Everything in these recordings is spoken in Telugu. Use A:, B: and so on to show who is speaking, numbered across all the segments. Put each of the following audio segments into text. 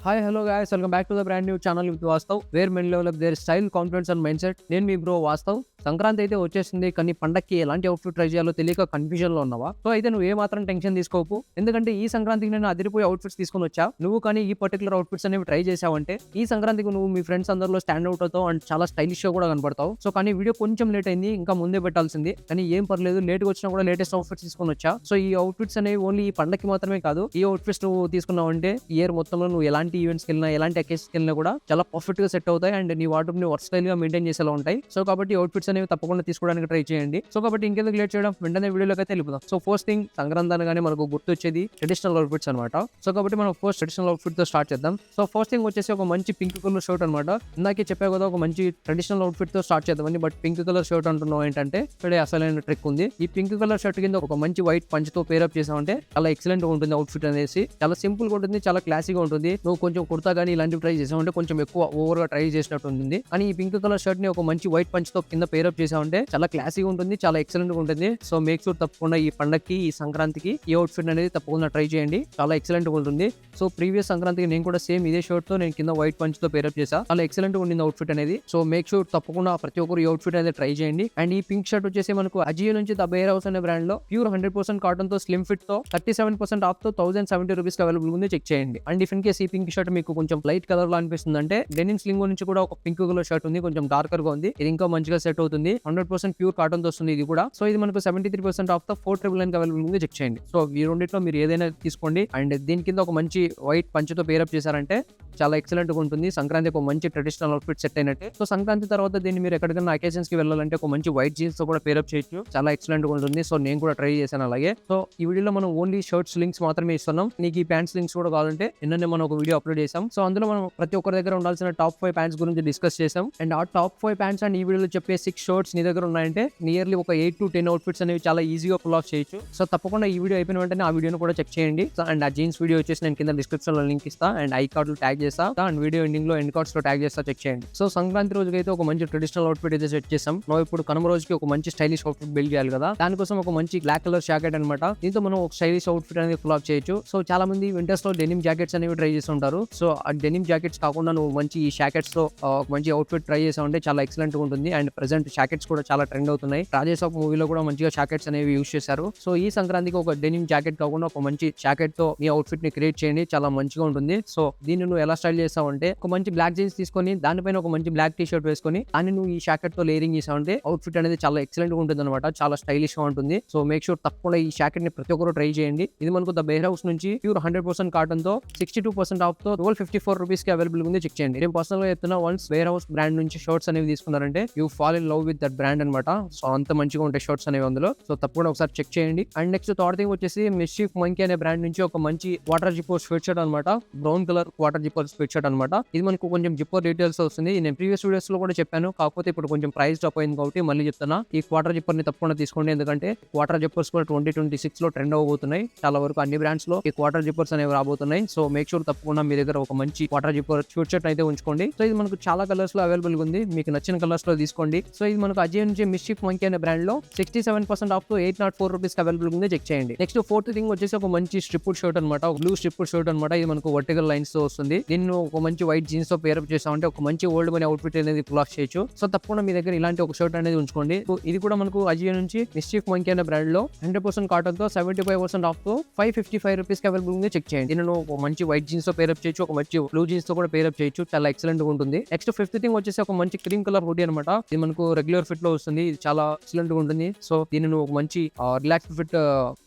A: Hi hello guys, welcome back to the brand new channel with Vastav, where men level up their style, confidence and mindset. నేను మీ బ్రో వాస్తవ్. సంక్రాంతి అయితే వచ్చేసింది, కానీ పండక్కి ఎలాంటి అవుట్ఫిట్ ట్రై చేయాలో తెలియక కన్ఫ్యూజన్ లో ఉన్నావా? సో అయితే నువ్వు ఏ మాత్రం టెన్షన్ తీసుకోకు, ఎందుకంటే ఈ సంక్రాంతికి నేను అదిరిపోయే అవుట్ఫిట్స్ తీసుకొని వచ్చా. నువ్వు కానీ ఈ పర్టికులర్ అవుట్ఫిట్స్ అనేవి ట్రై చేసావంటే ఈ సంక్రాంతికి నువ్వు మీ ఫ్రెండ్స్ అందరిలో స్టాండ్ అవుట్ అవుతావు అండ్ చాలా స్టైలిష్ గా కూడా కనపడతావు. సో కానీ వీడియో కొంచెం లేట్ అయింది, ఇంకా ముందే పెట్టాల్సింది, కానీ ఏం పర్లేదు, లేట్ గా వచ్చినా కూడా లేటెస్ట్ అవుట్ఫిట్స్ తీసుకొని వచ్చా. సో ఈ అవుట్ఫిట్స్ అనేవి ఓన్లీ ఈ పండక్కి మాత్రమే కాదు, ఈ అవుట్ఫిట్స్ నువ్వు తీసుకున్నావు అంటే ఇయర్ మొత్తంలో నువ్వు ఎలాంటి ఈవెంట్స్కి వెళ్ళినా, ఎలాంటి అకేషన్స్కి వెళ్ళినా కూడా చాలా పర్ఫెక్ట్ గా సెట్ అవుతాయి అండ్ నీ వార్డ్రోబ్ ని వర్క్ స్టైల్ గా మెయింటైన్ చేసేలా ఉంటాయి. సో కాబట్టి అవుట్ఫిట్స్ అనేవి తప్పకుండా తీసుకోవడానికి ట్రై చేయండి. సో కాబట్టి ఇంకెందుకు లేట్ చేయడం, వెంటనే వీడియోలోకి అయితే వెళ్ళిపోదాం. సో ఫస్ట్ థింగ్, సంక్రాంతి అనగానే మనకు గుర్తొచ్చేది ట్రెడిషనల్ అవుట్ఫిట్స్ అనమాట. సో కాబట్టి మనం ఫస్ట్ ట్రెడిషనల్ అవుట్ఫిట్ తో స్టార్ట్ చేద్దాం. సో ఫస్ట్ థింగ్ వచ్చేసి ఒక మంచి పింక్ కలర్ షర్ట్ అనమాట. ఇందాకే చెప్పా కదా ఒక మంచి ట్రెడిషనల్ అవుట్ఫిట్ తో స్టార్ట్ చేద్దామని, బట్ పింక్ కలర్ షర్ట్ అంటున్నావు ఏంటంటే ఇక్కడ అసలైన ట్రిక్ ఉంది. ఈ పింక్ కలర్ షర్ట్ కింద ఒక మంచి వైట్ పంచ్ తో పేరప్ చేసామంటే చాలా ఎక్సలెంట్ గా ఉంటుంది అవుట్ఫిట్ అనేసి. చాలా సింపుల్ గా ఉంటుంది, చాలా క్లాసీగా ఉంటుంది. నువ్వు కొంచెం కుర్తా కానీ ఇలాంటివి ట్రై చేసామంటే కొంచెం ఎక్కువ ఓవర్ గా ట్రై చేసినట్టు ఉంటుంది. కానీ ఈ పింక్ కలర్ షర్ట్ ని ఒక మంచి వైట్ పంచ్ తో కింద పేరప్ చేసామంటే చాలా క్లాసీగా ఉంటుంది, చాలా ఎక్సలెంట్ గా ఉంటుంది. సో మేక్ షూర్ తప్పకుండా ఈ పండక్కి, ఈ సంక్రాంతికి ఈ అవుట్ఫిట్ అనేది తప్పకుండా ట్రై చేయండి, చాలా ఎక్సలెంట్ గా ఉంటుంది. సో ప్రీవియస్ సంక్రాంతికి నేను కూడా సేమ్ ఇదే షర్ట్ తో నేను కింద వైట్ పంచ్ తో పేరప్ చేసా, చాలా ఎక్సలెంట్ గా ఉండింది అవుట్ఫిట్ అనేది. సో మేక్ షూర్ తప్పకుండా ప్రతి ఒక్కరు ఈ అవుట్ఫిట్ అనేది ట్రై చేయండి. అండ్ ఈ పింక్ షర్ట్ వచ్చేసి మనకు అజియో నుంచి ద బేర్ హౌస్ అనే బ్రాండ్ లో ప్యూర్ 100% కాటన్ తో స్లిమ్ ఫిట్ తో 37% ఆఫ్ తో 1070 రూపీస్ అవైలబుల్ ఉంది, చెక్ చేయండి. అండ్ ఇఫ్ ఇన్ కేస్ ఈ పింక్ షర్ట్ మీకు కొంచెం లైట్ కలర్ లో అనిపిస్తుంది అంటే డెనిమ్ స్లింగో నుంచి కూడా ఒక పింక్ కలర్ షర్ట్ ఉంది, కొంచెం డార్కర్ గా ఉంది, ఇది ఇంకా మంచిగా సెట్ అవుతుంది. 100% ప్యూర్ కాటన్ తో వస్తుంది ఇది కూడా. సో ఇది మనకు 73% ఆఫ్ తో 499 అవైలబుల్ ఉంది, చెక్ చేయండి. సో ఈ రెండిట్లో మీరు ఏదైనా తీసుకోండి. అండ్ దీని కింద ఒక మంచి వైట్ పంచతో పేరప్ చేశారంటే చాలా ఎక్సలెంట్ గా ఉంటుంది. సంక్రాంతి ఒక మంచి ట్రెడిషనల్ అవుట్ఫిట్ సెట్ అయినట్టే. సో సంక్రాంతి తర్వాత దీన్ని మీరు ఎక్కడికైనా అకేషన్స్ కి వెళ్ళాలంటే ఒక మంచి వైట్ జీన్స్ తో కూడా పేరప్ చేయొచ్చు, చాలా ఎక్సలెంట్ గా ఉంటుంది. సో నేను కూడా ట్రై చేశాను అలాగే. సో ఈ వీడియోలో మనం ఓన్లీ షర్ట్స్ లింక్స్ మాత్రమే ఇస్తున్నాం. నీకు ఈ ప్యాంట్స్ లింక్స్ కూడా కావాలంటే నిన్ననే మనం ఒక వీడియో అప్లోడ్ చేసాం. సో అందులో మనం ప్రతి ఒక్కరి దగ్గర ఉండాల్సిన టాప్ 5 ప్యాంట్స్ గురించి డిస్కస్ చేసాం. అండ్ ఆ టాప్ 5 ప్యాంట్స్ అండ్ ఈ వీడియోలో చెప్పే 6 షర్ట్స్ నీ దగ్గర ఉన్నాయంటే నియర్లీ ఒక 8 to 10 అవుట్ఫిట్స్ అనేవి చాలా ఈజీగా పుల్ ఆఫ్ చేయొచ్చు. సో తప్పకుండా ఈ వీడియో అయిపోయిన వెంటనే ఆ వీడియోను కూడా చెక్ చేయండి. అండ్ ఆ జీన్స్ వీడియో వచ్చేసి నేను కింద డిస్క్రిప్షన్ లో లింక్ ఇస్తా అండ్ ఐ కార్డ్ లో ట్యాగ్ చేస్తా అండ్ వీడియో ఎండింగ్ లో ఎండ్ కార్డ్స్ లో ట్యాగ్ చేస్తా, చెక్ చేయండి. సో సంక్రాంతి రోజుకి అయితే ఒక మంచి ట్రెడిషనల్ అవుట్ఫిట్ అయితే సెట్ చేసాం. మనం ఇప్పుడు కనుమ రోజుకి ఒక మంచి స్టైలిష్ అవుట్ఫిట్ బిల్డ్ చేయాలి కదా, దానికోసం ఒక మంచి బ్లాక్ కలర్ జాకెట్ అనమాట. దీంతో మనం ఒక స్టైలిష్ అవుట్ఫిట్ అనేది ఫుల్ ఆఫ్ చేయొచ్చు. సో చాలా మంది వింటర్స్ లో డెనిమ్ జాకెట్స్ అనేవి ట్రై చేస్తుంటారు. సో ఆ డెనిమ్ జాకెట్స్ కాకుండా నువ్వు మంచి ఈ జాకెట్స్ తో ఒక మంచి అవుట్ఫిట్ ట్రై చేసావంటే చాలా ఎక్సలెంట్ గా ఉంటుంది. అండ్ ప్రెసెంట్ జాకెట్స్ కూడా చాలా ట్రెండ్ అవుతున్నాయి. రాజేసాబ్ మూవీలో కూడా మంచిగా జాకెట్స్ అనేవి యూస్ చేశారు. సో ఈ సంక్రాంతికి ఒక డెనిమ్ జాకెట్ కాకుండా ఒక మంచి జాకెట్ తో మీ అవుట్ఫిట్ ని క్రియేట్ చేయండి, చాలా మంచిగా ఉంటుంది. సో దీన్ని నువ్వు ఎలా స్టైల్ చేస్తావంటే ఒక మంచి బ్లాక్ జీన్స్ తీసుకొని దానిపైన ఒక మంచి బ్లాక్ టీ షర్ట్ వేసుకొని దాన్ని నువ్వు ఈ జాకెట్ తో లేరింగ్ చేసావంటే అవుట్ఫిట్ అనేది చాలా ఎక్సలెంట్ గా ఉంటుంది అనమాట, చాలా స్టైలిష్ గా ఉంటుంది. సో మేక్ షూర్ తప్పకుండా ఈ జాకెట్ ని ప్రతి ఒక్కరు ట్రై చేయండి. ఇది మనకు ద బేర్ హౌస్ నుంచి ప్యూర్ 100% కాటన్ తో 62% ఆఫ్ తో 1254 రూపీస్ కి అవైలబుల్ ఉంది, చెక్ చేయండి. నేను పర్సనల్ గా చెప్తున్నా, వన్స్ బేర్ హౌస్ బ్రాండ్ నుంచి షర్ట్స్ అనేవి తీసుకున్నారంటే you fall in love with that brand అనమాట. సో అంత మంచిగా ఉంటాయి షర్ట్స్ అనేవి అందులో. సో తప్పకుండా ఒకసారి చెక్ చేయండి. అండ్ నెక్స్ట్ థర్డ్ థింగ్ వచ్చేసి మిస్చీఫ్ మంకీ అనే బ్రాండ్ నుంచి ఒక మంచి వాటర్ జిప్పర్ స్వెట్ షర్ట్ అనమాట, brown colour water zipper sweat shirt అనమాట. ఇది మనకు కొంచెం జిప్పర్ డీటెయిల్స్ వస్తుంది. నేను ప్రీవియస్ వీడియోస్ లో కూడా చెప్పాను, కాకపోతే ఇప్పుడు కొంచెం ప్రైస్ డ్రాప్ అయింది కాబట్టి మళ్ళీ చెప్తున్నా. ఈ వాటర్ జిప్పర్ ని తప్పకుండా తీసుకోండి, ఎందుకంటే వాటర్ జిప్పర్స్ కూడా 2026 లో ట్రెండ్ అవబోతున్నాయి. చాలా వరకు అన్ని బ్రాండ్స్ లో ఈ వాటర్ జిప్పర్స్ అనేవి రాబోతున్నాయి. సో మేక్ షూర్ తప్పకుండా మీ దగ్గర ఒక మంచి వాటర్ జిప్పర్ స్వెట్ షర్ట్ అయితే ఉంచుకోండి. సో ఇది మనకు చాలా కలర్స్ లో అవైలబుల్ ఉంది, మీకు నచ్చిన కలర్స్ లో తీసుకోండి. సో ఇది మనకు అజియో నుంచి మిస్చీఫ్ మంకీ అనే బ్రాండ్ లో 67% ఆఫ్ తో 804 రూపీస్ అవైలబుల్ ఉంది, చెక్ చేయండి. నెక్స్ట్ ఫోర్త్ థింగ్ వచ్చేసి ఒక మంచి స్ట్రిప్డ్ షర్ట్ అనమాట, బ్లూ స్ట్రిప్డ్ షర్ట్ అనమాట. ఇది మనకు వర్టికల్ లైన్స్ తో వస్తుంది. దీన్ని ఒక మంచి వైట్ జీన్స్ తో పేరప్ చేసామంటే ఒక మంచి ఓల్డ్ మనీ అవుట్ఫిట్ అనేది పుల్ ఆఫ్ చేయొచ్చు. సో తప్పకుండా మీ దగ్గర ఇలాంటి ఒక షర్ట్ అనేది ఉంచుకోండి. ఇది కూడా మనకు అజియో నుంచి మిస్చీఫ్ మంకీ అనే బ్రాండ్ లో 100% కాటన్ తో 75% ఆఫ్ తో 555 రూపీస్ అవైలబుల్ ఉంది, చెక్ చేయండి. దీనిలో ఒక మంచి వైట్ జీన్స్ తో పేరప్ చేయొచ్చు, ఒక మంచి బ్లూ జీన్స్ తో కూడా పేరప్ చేయొచ్చు, చాలా ఎక్సలెంట్ గా ఉంటుంది. నెక్స్ట్ ఫిఫ్త్ థింగ్ వచ్చేసి ఒక మంచి క్రీమ్ కలర్ హుడీ అనమాట. ఇది మనకు రెగ్యులర్ ఫిట్ లో వస్తుంది, ఇది చాలా ఎక్సలెంట్ గా ఉంటుంది. సో దీన్ని ఒక మంచి రిలాక్స్ ఫిట్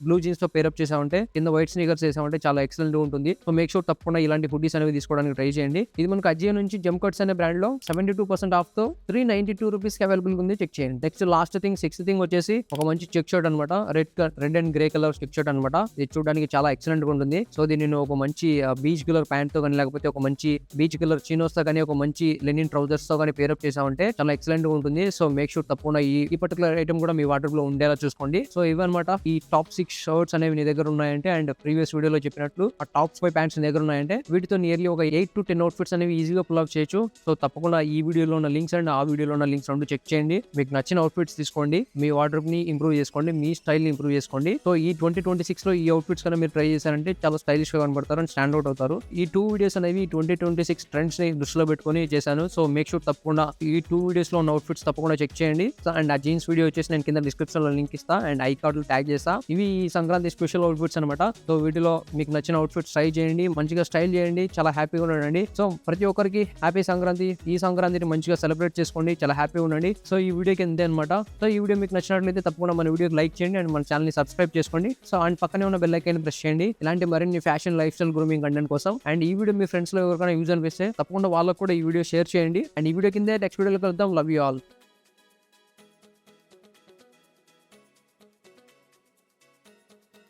A: బ్లూ జీన్స్ తో పేరప్ చేసామంటే కింద వైట్ స్నీకర్స్ చేసామంటే చాలా ఎక్సలెంట్ గా ఉంటుంది. సో మేక్ షూర్ తప్పకుండా ఇలాంటి హుడీస్ అనేవి తీసుకోవడానికి ట్రై చేయండి. ఇది మనకు అజియో నుంచి జమ్ కట్స్ అనే బ్రాండ్ లో 72% ఆఫ్ తో 392 రూపీస్ అవైలబుల్ ఉంది, చెక్ చేయండి. Next last thing sixth thing వచ్చేసి ఒక మంచి చెక్ షర్ట్ అనమాట, red and grey colour check shirt అనమాట. ఇది చూడడానికి చాలా ఎక్సలెంట్ గా ఉంటుంది. సో దీన్ని ఒక మంచి బీచ్ కలర్ ప్యాంట్ తో కానీ లేకపోతే ఒక మంచి బీచ్ కలర్ చినోస్ తో కానీ ఒక మంచి లెనిన్ ట్రౌజర్స్ తో కానీ పేరప్ చేసామంటే చాలా ఎక్సలెంట్ గా ఉంటుంది. సో మేక్ షూర్ తప్పకుండా ఈ పర్టికులర్ ఐటమ్ కూడా మీ వాటర్ లో ఉండేలా చూసుకోండి. సో ఇవన్నమాట ఈ టాప్ 6 షర్ట్స్ అనేవి నీ దగ్గర ఉన్నాయంటే, అండ్ ప్రీవియస్ వీడియోలో చెప్పినట్లు ఆ టాప్ 5 ప్యాంట్స్ నీ దగ్గర ఉన్నాయంటే వీటితో నియర్లీ ఒక ఒక 8 to 10 అవుట్ఫిట్స్ అనేవి ఈజీగా పుల్ ఆఫ్ చేయొచ్చు. సో తప్పకుండా ఈ వీడియోలో ఉన్న లింక్స్ అండ్ ఆ వీడియోలో ఉన్న లింక్స్ రెండు చెక్ చేయండి. మీకు నచ్చిన అవుట్ఫిట్స్ తీసుకోండి, మీ వార్డ్రోబ్ ని ఇంప్రూవ్ చేసుకోండి, మీ స్టైల్ ని ఇంప్రూవ్ చేసుకోండి. సో ఈ 2026 లో ఈ అవుట్ఫిట్స్ కన్నా మీరు ట్రై చేశారంటే చాలా స్టైలిష్ గా కనబడతారు అండ్ స్టాండ్ అవుట్ అవుతారు. ఈ 2 వీడియోస్ అనేవి 2026 ట్రెండ్స్ ని దృష్టిలో పెట్టుకొని చేశాను. సో మేక్ షూర్ తప్పకుండా ఈ 2 వీడియోస్ లో ఉన్న అవుట్ఫిట్స్ తప్పకుండా చెక్ చేయండి. అండ్ ఆ జీన్స్ వీడియో వచ్చేసి నేను కింద డిస్క్రిప్షన్ లో లింక్ ఇస్తా అండ్ ఐ కార్డులు ట్యాగ్ చేస్తా. ఇవి ఈ సంక్రాంతి స్పెషల్ అవుట్ఫిట్స్ అనమాట. సో వీటిలో మీకు నచ్చిన అవుట్ఫిట్స్ ట్రై చేయండి, మంచిగా స్టైల్ చేయండి, చాలా హ్యాపీగా ఉండండి. సో ప్రతి ఒక్కరికి హ్యాపీ సంక్రాంతి. ఈ సంక్రాంతిని మంచిగా సెలబ్రేట్ చేసుకోండి, చాలా హ్యాపీగా ఉండండి. సో ఈ వీడియోకి అంతే అనమాట. సో ఈ వీడియో మీకు నచ్చినట్లయితే తప్పకుండా మన వీడియోకి లైక్ చేయండి అండ్ మన ఛానల్ ని సబ్స్క్రైబ్ చేసుకోండి. సో అండ్ పక్కనే ఉన్న బెల్ ఐకాన్ ప్రెస్ చేయండి ఇలాంటి మరిన్ని fashion, life style, grooming content కోసం. అండ్ ఈ వీడియో మీ ఫ్రెండ్స్ లో ఎవరికైనా యూజ్ అనిపిస్తే తప్పకుండా వాళ్ళకు కూడా ఈ వీడియో షేర్ చేయండి. అండ్ ఈ వీడియో కింద నెక్స్ట్ వీడియోలో కలుద్దాం. Love you all.